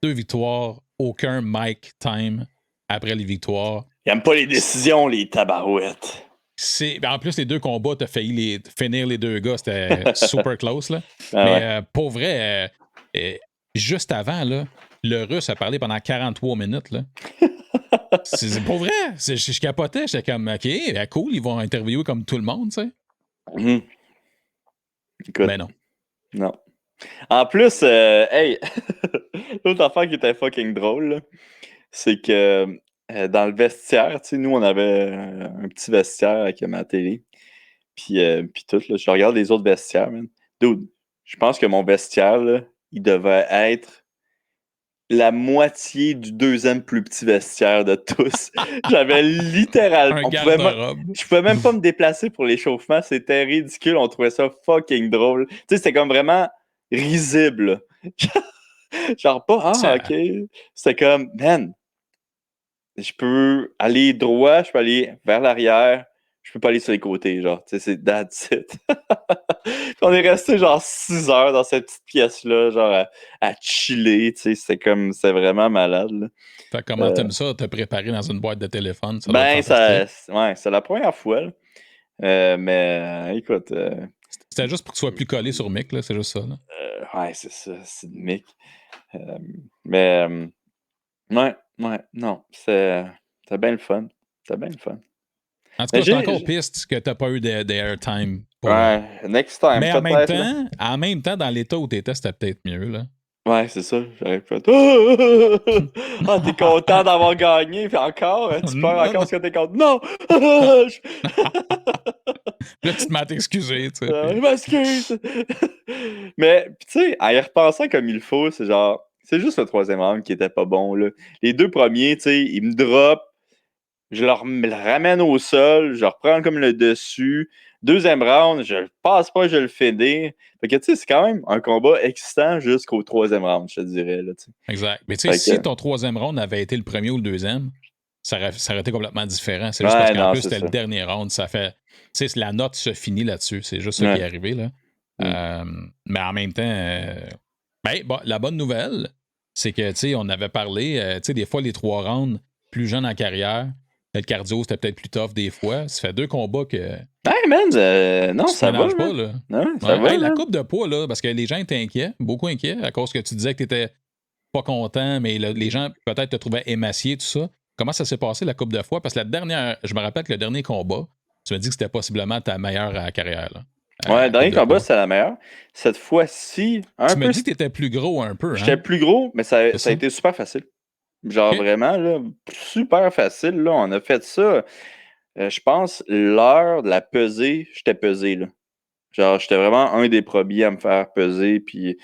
2 victoires, aucun mic time après les victoires. Ils n'aiment pas les décisions, les tabarouettes. Ben en plus, les 2 combats, t'as failli finir les 2 gars. C'était super close. Là. Ah mais ouais. pour vrai, juste avant, là, le Russe a parlé pendant 43 minutes. Là. C'est pour vrai. Je capotais. J'étais comme, OK, cool, ils vont interviewer comme tout le monde, tu sais. Mm-hmm. Écoute, Ben non. Non. En plus, hey, l'autre affaire qui était fucking drôle, là, c'est que dans le vestiaire, tu sais, nous, on avait un petit vestiaire avec ma télé. Puis tout, là, je regarde les autres vestiaires, man. Dude, je pense que mon vestiaire, là, il devait être la moitié du 2e plus petit vestiaire de tous. J'avais littéralement... Un garde-robe. Je pouvais même pas me déplacer pour l'échauffement. C'était ridicule. On trouvait ça fucking drôle. Tu sais, c'était comme vraiment risible. Genre pas, OK. C'était comme, man, je peux aller droit, je peux aller vers l'arrière, je peux pas aller sur les côtés, genre, tu sais, c'est that's it. On est resté genre 6 heures dans cette petite pièce-là, genre à chiller, tu sais, c'est vraiment malade, là. Fait que comment t'aimes ça, te préparer dans une boîte de téléphone? Ça doit Ben, être fantastique. ouais, c'est la première fois, là. Mais, écoute... C'était juste pour que tu sois plus collé sur Mick, là, c'est juste ça, là. Ouais, c'est ça, c'est de Mick. Mais, ouais, non, c'est bien le fun. C'était bien le fun. En tout cas, je suis encore piste que t'as pas eu d'airtime. Ouais, next time. Mais en même temps, dans l'état où t'étais, c'était peut-être mieux, là. Ouais, c'est ça. J'aurais pu être... Ah, t'es content d'avoir gagné, puis encore, hein, tu pleures encore parce que t'es content. Non! Là, tu te mets à t'excuser, tu sais. Je m'excuse! Mais, tu sais, en y repensant comme il faut, c'est genre, C'est juste le troisième round qui était pas bon, là. Les deux premiers, tu sais, ils me drop, je le ramène au sol, je reprends comme le dessus. Deuxième round, je le passe pas, je le finis. Fait que, tu sais, c'est quand même un combat excitant jusqu'au troisième round, je te dirais, là, tu sais. Exact. Mais tu sais, si ton troisième round avait été le premier ou le deuxième, ça aurait été complètement différent. C'est juste parce qu'en plus, c'était le dernier round. Ça fait. Tu sais, la note se finit là-dessus. C'est juste ça qui est arrivé, là. Mais en même temps, la bonne nouvelle, c'est que, tu sais, on avait parlé, tu sais, des fois, les 3 rounds, plus jeunes en carrière, le cardio, c'était peut-être plus tough des fois. Ça fait 2 combats que. Hey, man, non, ça va. Pas, là. Non, ça va. La coupe de poids, là, parce que les gens étaient inquiets, beaucoup inquiets, à cause que tu disais que tu étais pas content, mais les gens peut-être te trouvaient émacié, tout ça. Comment ça s'est passé la coupe de fois? Parce que je me rappelle que le dernier combat, tu m'as dit que c'était possiblement ta meilleure carrière. Là. Ouais, le dernier combat, c'était la meilleure. Cette fois-ci, tu m'as dit que tu étais plus gros un peu. J'étais plus gros, mais ça a été super facile. Genre vraiment, là, super facile. Là. On a fait ça. Je pense, l'heure de la pesée, j'étais pesé. Là. Genre, j'étais vraiment un des premiers à me faire peser. Puis,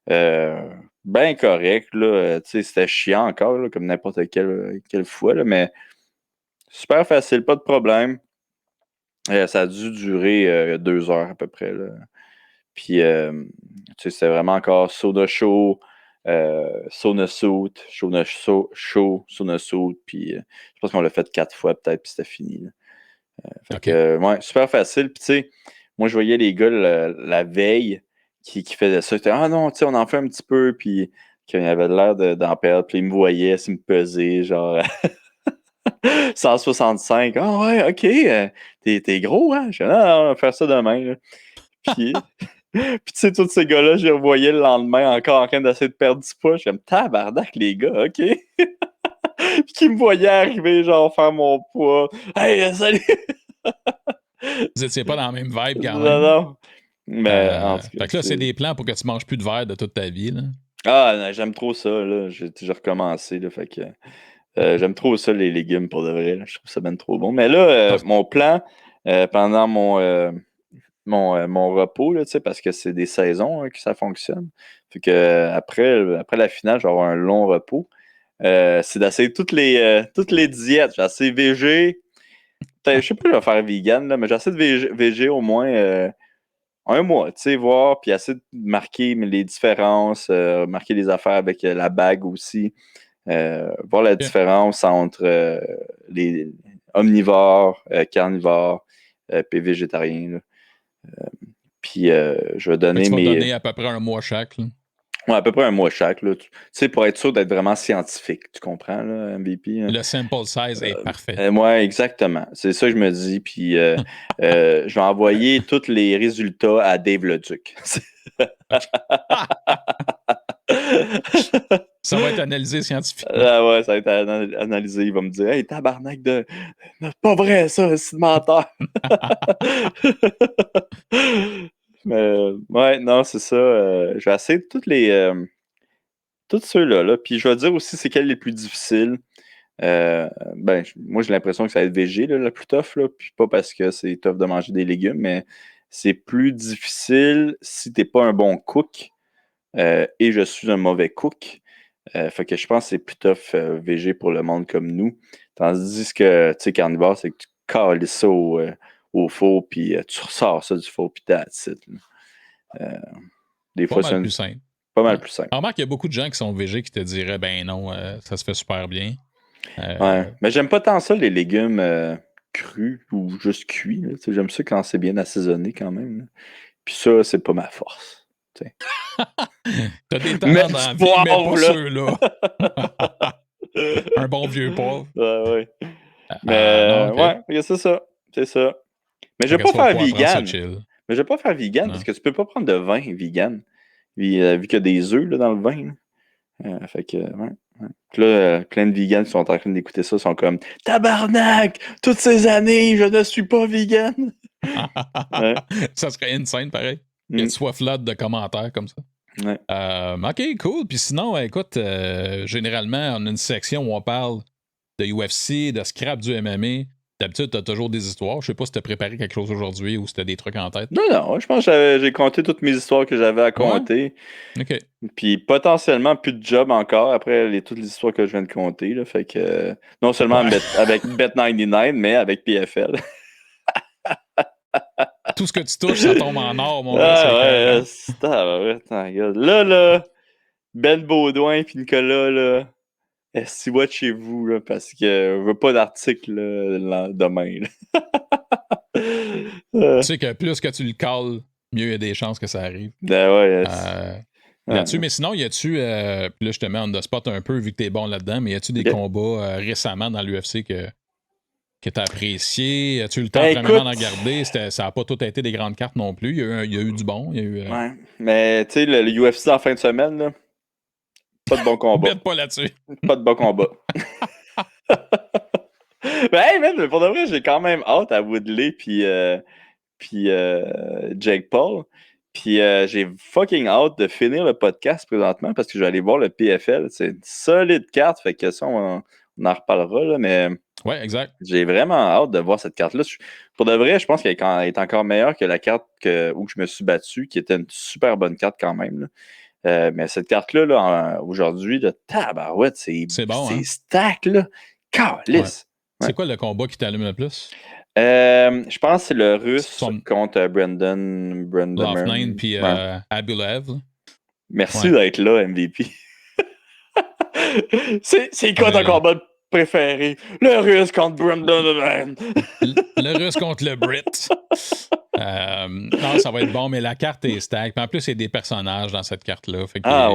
ben correct. Là. Tu sais, c'était chiant encore, là, comme n'importe quelle fois. Là, mais super facile, pas de problème. Ça a dû durer 2 heures à peu près. Là. Puis, tu sais, c'était vraiment encore sauna chaud, sauna suit, sauna chaud, sauna suit. Puis, je pense qu'on l'a fait 4 fois peut-être, puis c'était fini. Là. Fait que, ouais, super facile. Puis, tu sais, moi, je voyais les gars la veille qui faisaient ça. J'étais, ah non, tu sais, on en fait un petit peu. Puis, qu'il avait l'air d'en perdre. Puis, ils me voyaient, ils me pesaient, genre 165. Ah ouais, OK, t'es gros, hein? Je dis, non, on va faire ça demain. Là. Puis, puis tu sais, tous ces gars-là, je les revoyais le lendemain encore en train d'essayer de perdre du poids. Je suis comme, tabarnak, les gars, OK? Puis qui me voyaient arriver, genre, faire mon poids. Hey, salut! Vous étiez pas dans la même vibe quand même. Non. Mais en tout cas. Fait que là, c'est des plans pour que tu manges plus de verre de toute ta vie, là. Ah, non, j'aime trop ça, là. J'ai recommencé, là. Fait que j'aime trop ça, les légumes, pour de vrai. Là. Je trouve ça bien trop bon. Mais là, mon plan, pendant mon repos, là, parce que c'est des saisons hein, que ça fonctionne. Fait que après la finale, je vais avoir un long repos. C'est d'essayer toutes les diètes. J'ai essayé végé. Je sais pas si je vais faire vegan, là, mais j'ai essayé de végé au moins 1 mois, tu sais, voir, puis essayer de marquer les différences, marquer les affaires avec la bague aussi. Voir la différence entre les omnivores, carnivores, puis végétariens. Puis je vais donner tu vas donner à peu près 1 mois chaque. Là. Ouais, à peu près 1 mois chaque. Tu sais, pour être sûr d'être vraiment scientifique. Tu comprends, là, MVP? Hein? Le sample size est parfait. Ouais, exactement. C'est ça que je me dis. Puis je vais envoyer tous les résultats à Dave Leduc. Ça va être analysé scientifiquement. Ah ouais, ça va être analysé. Il va me dire, hey, tabarnak de. Pas vrai, ça, c'est de menteur. Mais, ouais, non, c'est ça. Je vais essayer de tous ceux-là. Là. Puis je vais dire aussi c'est quel les plus difficiles. Moi, j'ai l'impression que ça va être végé, là, le plus tough. Là. Puis pas parce que c'est tough de manger des légumes, mais c'est plus difficile si t'es pas un bon cook. Et je suis un mauvais cook. Fait que je pense que c'est plus tough végé pour le monde comme nous. Tandis que, tu sais, carnivore, c'est que tu cales ça au four, puis tu ressors ça du four, puis that's it. Des fois, c'est plus simple. Pas mal plus simple. Remarque qu'il y a beaucoup de gens qui sont végés qui te diraient, ben non, ça se fait super bien. Ouais. Mais j'aime pas tant ça, les légumes crus ou juste cuits. J'aime ça quand c'est bien assaisonné quand même. Là. Puis ça, c'est pas ma force. T'as des talents dans la vie, mais pas ceux-là. Un bon vieux poivre. Ouais. Mais ouais, c'est ça. C'est ça. Mais je vais pas faire vegan. Mais je vais pas faire vegan parce que tu peux pas prendre de vin vegan. Vu qu'il y a des œufs là, dans le vin. Fait que, ouais. Puis là, plein de vegans qui sont en train d'écouter ça sont comme tabarnak! Toutes ces années, je ne suis pas vegan! Ouais. Ça serait insane, pareil. Il y a soit flotte de commentaires comme ça. Ouais. OK, cool. Puis sinon, écoute, généralement, on a une section où on parle de UFC, de scrap du MMA. D'habitude, t'as toujours des histoires. Je sais pas si t'as préparé quelque chose aujourd'hui ou si t'as des trucs en tête. Non, je pense que j'ai compté toutes mes histoires que j'avais à compter. OK. Puis potentiellement plus de job encore après toutes les histoires que je viens de compter. Là, fait que non seulement avec Bet99, mais avec PFL. Tout ce que tu touches, ça tombe en or, mon gars. Ah C'est ouais, regarde. Là, Ben Baudouin puis Nicolas, là, est-ce que chez vous, là, parce que je veux pas d'article demain. Tu sais que plus que tu le cales, mieux il y a des chances que ça arrive. Ben ouais. Là-dessus, mais sinon, y a-tu, puis là je te mets on the spot un peu vu que t'es bon là-dedans, mais y a-tu des combats récemment dans l'UFC que t'as apprécié? As-tu eu le temps premièrement d'en regarder? Ça n'a pas tout été des grandes cartes non plus. Il y a eu du bon. Ouais, mais tu sais, le UFC en fin de semaine, là, pas de bon combat. Bête pas là-dessus. Pas de bon combat. Ben, hey, man, pour de vrai, j'ai quand même hâte à Woodley puis Jake Paul. Puis j'ai fucking hâte de finir le podcast présentement parce que je vais aller voir le PFL. C'est une solide carte, fait que ça, on en reparlera, là, mais ouais, exact. J'ai vraiment hâte de voir cette carte-là. Pour de vrai, je pense qu'elle est encore meilleure que la carte où je me suis battu, qui était une super bonne carte quand même. Mais cette carte-là, là, aujourd'hui, de tabarouette, c'est bon, hein? stack, là. Calice! Ouais. C'est quoi le combat qui t'allume le plus? Je pense que c'est le russe contre Brandon Loughnane puis Abulaev. Merci d'être là, MVP. c'est quoi ton combat préféré? Le russe contre Brandon. Le russe contre le Brit. Non, ça va être bon, mais la carte est stack. En plus, il y a des personnages dans cette carte-là.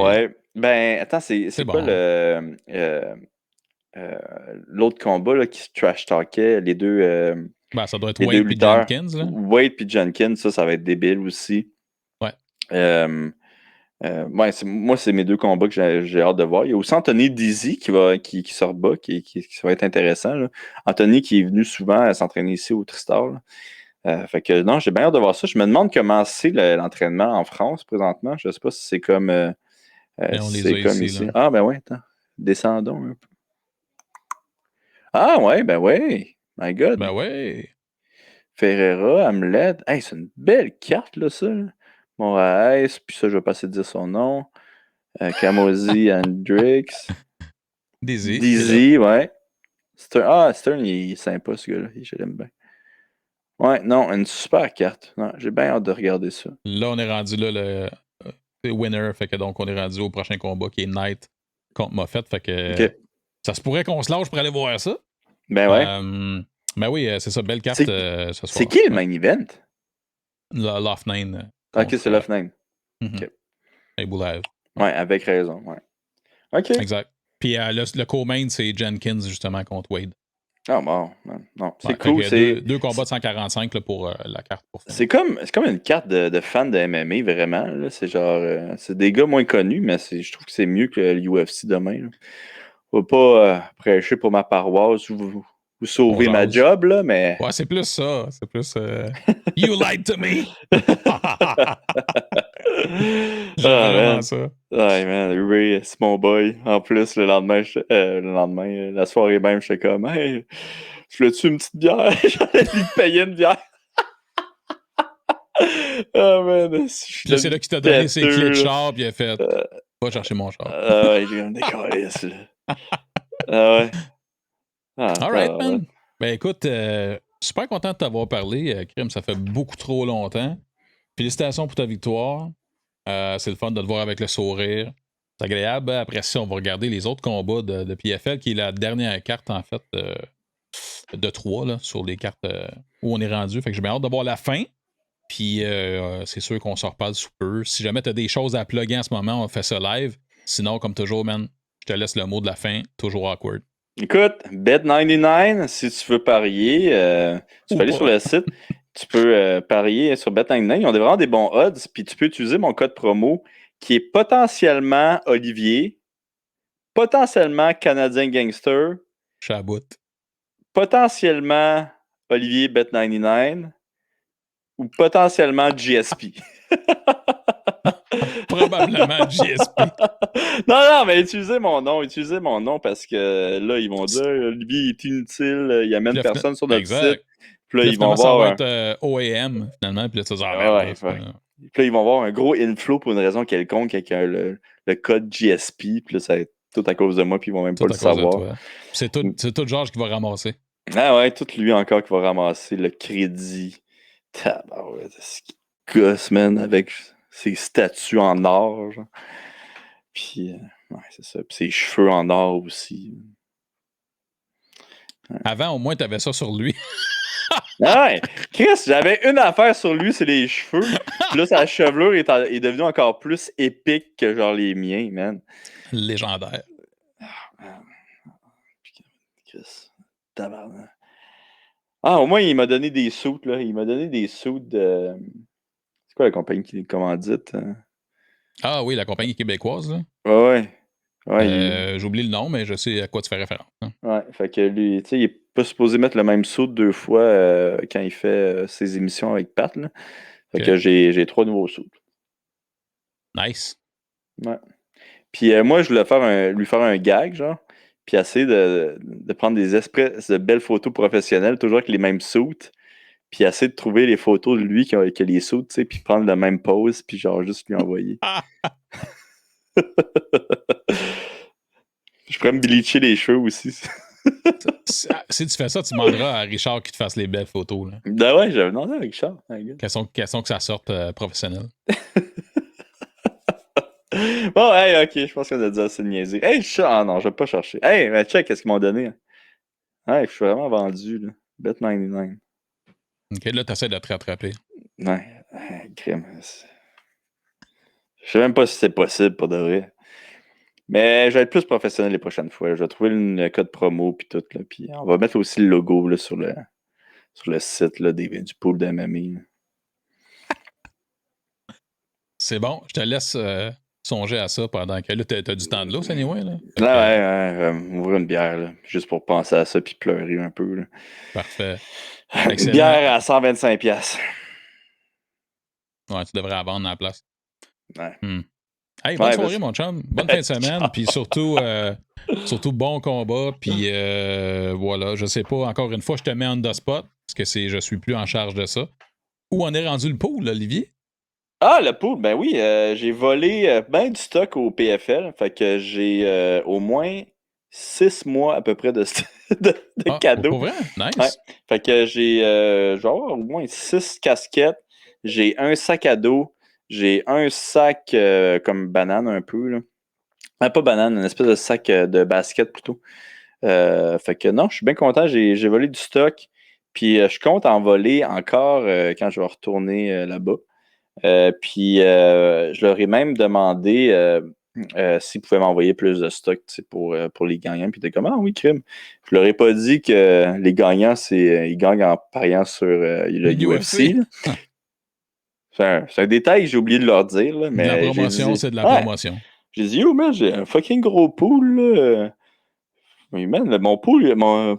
Ouais. Ben, attends, c'est quoi bon. l'autre combat là, qui se trash-talkait? Les deux. Ben, ça doit être Wade et Jenkins. Là. Wade et Jenkins, ça va être débile aussi. Ouais. Moi, c'est mes deux combats que j'ai hâte de voir. Il y a aussi Anthony Dizzy qui se rebat, qui va être intéressant. Là. Anthony qui est venu souvent s'entraîner ici au Tristar. Fait que non, j'ai bien hâte de voir ça. Je me demande comment c'est l'entraînement en France présentement. Je ne sais pas si c'est comme, ici. Ah, ben ouais, attends. Descendons un peu. Ah, ouais, ben ouais. My God. Ben ouais. Ferreira, Hamlet. Hey, c'est une belle carte, là, ça. Moraes, puis ça, je vais passer de dire son nom. Kamosi, Hendrix. Dizzy, ouais. Stern, il est sympa, ce gars-là. Je l'aime bien. Ouais, non, une super carte. Non, j'ai bien hâte de regarder ça. Là, on est rendu là, le winner. Fait que donc, on est rendu au prochain combat qui est Knight contre Moffett. Fait que ça se pourrait qu'on se lâche pour aller voir ça. Ben ouais. Ben oui, c'est ça, belle carte ce soir. C'est qui le main event? Loughnane. Ok, c'est Loughnane. OK. Et Boulaev. Ouais, avec raison, ouais. OK. Exact. Puis le co-main, c'est Jenkins, justement, contre Wade. Ah bon, non. C'est cool. C'est deux combats de 145 là, pour la carte. C'est comme une carte de fan de MMA, vraiment. Là. C'est genre... c'est des gars moins connus, mais je trouve que c'est mieux que l'UFC demain. Là. Je ne vais pas prêcher pour ma paroisse ou sauver ma job, là, mais... Ouais, c'est plus ça. C'est plus... You lied to me! J'aime vraiment ça. Ouais, man, Ray, c'est mon boy. En plus, le lendemain, la soirée même, j'étais comme, hey, je voulais-tu une petite bière? J'allais lui payer une bière. Oh, man. C'est là qu'il t'a donné ses clés de char, puis il a fait, va chercher mon char. Ouais, j'ai comme des câlisses, là. Ouais. Alright, man. Ben écoute, super content de t'avoir parlé. Krim, ça fait beaucoup trop longtemps. Félicitations pour ta victoire. C'est le fun de te voir avec le sourire. C'est agréable. Après ça, on va regarder les autres combats de PFL, qui est la dernière carte, en fait, de 3, là, sur les cartes où on est rendu. Fait que j'ai bien hâte de voir la fin. Puis c'est sûr qu'on s'en reparle sous peu. Si jamais tu as des choses à plugger en ce moment, on fait ça live. Sinon, comme toujours, man, je te laisse le mot de la fin. Toujours awkward. Écoute, Bet99, si tu veux parier, tu peux aller sur le site. Tu peux parier sur Bet99. Ils ont vraiment des bons odds. Puis tu peux utiliser mon code promo qui est potentiellement Olivier, potentiellement Canadien Gangster, Chabout, potentiellement Olivier Bet99 ou potentiellement GSP. Probablement GSP. Non, mais utilisez mon nom parce que là, ils vont dire Olivier il est inutile, il amène personne sur notre site. Puis là, ils vont ça voir. va être OAM, finalement. Puis là, tu vas dire, ouais. Puis là, ils vont voir un gros inflow pour une raison quelconque avec le code GSP. Puis là, ça va être tout à cause de moi, puis ils vont même pas le savoir. C'est tout Georges qui va ramasser. Ah ouais, tout lui encore qui va ramasser le crédit. Tabarouette, ce qui gosse, man, avec ses statues en or, genre. Puis, ouais, c'est ça. Puis ses cheveux en or aussi. Ouais. Avant, au moins, t'avais ça sur lui. Ouais, Chris, j'avais une affaire sur lui, c'est les cheveux. Puis là, sa chevelure est devenue encore plus épique que genre les miens, man. Légendaire. Chris, tabarnak. Ah, au moins, il m'a donné des sous, là. Il m'a donné des sous de... C'est quoi la compagnie qui les commandite? Ah oui, la compagnie québécoise, là. Ouais. J'oublie le nom, mais je sais à quoi tu fais référence. Hein. Ouais, fait que lui, tu sais, il est pas supposé mettre le même saut 2 fois quand il fait ses émissions avec Pat, là. Fait que j'ai 3 nouveaux sauts. Nice. Ouais. Puis moi, je voulais lui faire un gag, genre, puis essayer de prendre des espèces de belles photos professionnelles, toujours avec les mêmes suits, puis essayer de trouver les photos de lui qui a les suits, tu sais, puis prendre la même pose, puis genre juste lui envoyer. Je pourrais me bleacher les cheveux aussi. Si tu fais ça, tu demanderas à Richard qu'il te fasse les belles photos. Là. Ben ouais, j'avais demandé à Richard. Question que ça sorte professionnel. Bon, hey, ok, je pense qu'on a dit assez de niaiser. Hey, ah non, je vais pas chercher. Hey, mais check, qu'est-ce qu'ils m'ont donné? Hey, je suis vraiment vendu, là. Bet99. Ok, là, t'essaies de te rattraper. Ouais, crème. Je sais même pas si c'est possible pour de vrai. Mais je vais être plus professionnel les prochaines fois. Je vais trouver le code promo puis tout. Là, puis on va mettre aussi le logo là, sur le site là, du pool de MMA. C'est bon, je te laisse songer à ça pendant que là, t'as du temps de l'eau, anyway. Là. Ouais, ouvrir une bière là, juste pour penser à ça puis pleurer un peu. Là. Parfait. Une bière à 125$. Ouais, tu devrais la vendre à la place. Ouais. Hey, bonne soirée, mon chum. Bonne fin de semaine. Puis surtout bon combat. Puis voilà, je sais pas, encore une fois, je te mets on the spot parce que je suis plus en charge de ça. Où on est rendu le pool, Olivier? Ah, le pool, ben oui, j'ai volé ben du stock au PFL. Fait que j'ai au moins 6 mois à peu près de cadeaux. Pour vrai? Nice. Ouais. Fait que j'ai genre au moins 6 casquettes. J'ai un sac à dos. J'ai un sac comme banane un peu. Là. Pas banane, une espèce de sac de basket plutôt. Fait que non, je suis bien content. J'ai volé du stock. Puis je compte en voler encore quand je vais retourner là-bas. Puis je leur ai même demandé s'ils pouvaient m'envoyer plus de stock pour les gagnants. Puis ils étaient comme ah oui, crime. Je leur ai pas dit que les gagnants, ils gagnent en pariant sur le UFC. C'est un détail que j'ai oublié de leur dire. Là, mais de la promotion, c'est de la promotion. J'ai dit, yo, man, j'ai un fucking gros pool. Là. Oui, man, mon pool, un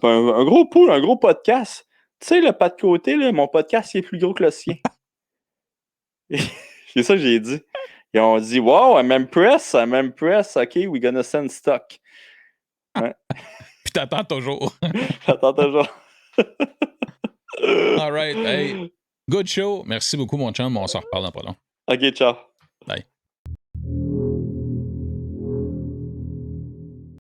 gros pool, un gros podcast. Tu sais, le pas de côté, là, mon podcast, il est plus gros que le sien. C'est ça que j'ai dit. Ils ont dit, wow, I'm impressed. OK, we're gonna send stock. Ouais. Puis t'attends toujours. J'attends toujours. All right. Hey, good show. Merci beaucoup, mon chum. On s'en reparle dans pas long. OK, ciao. Bye.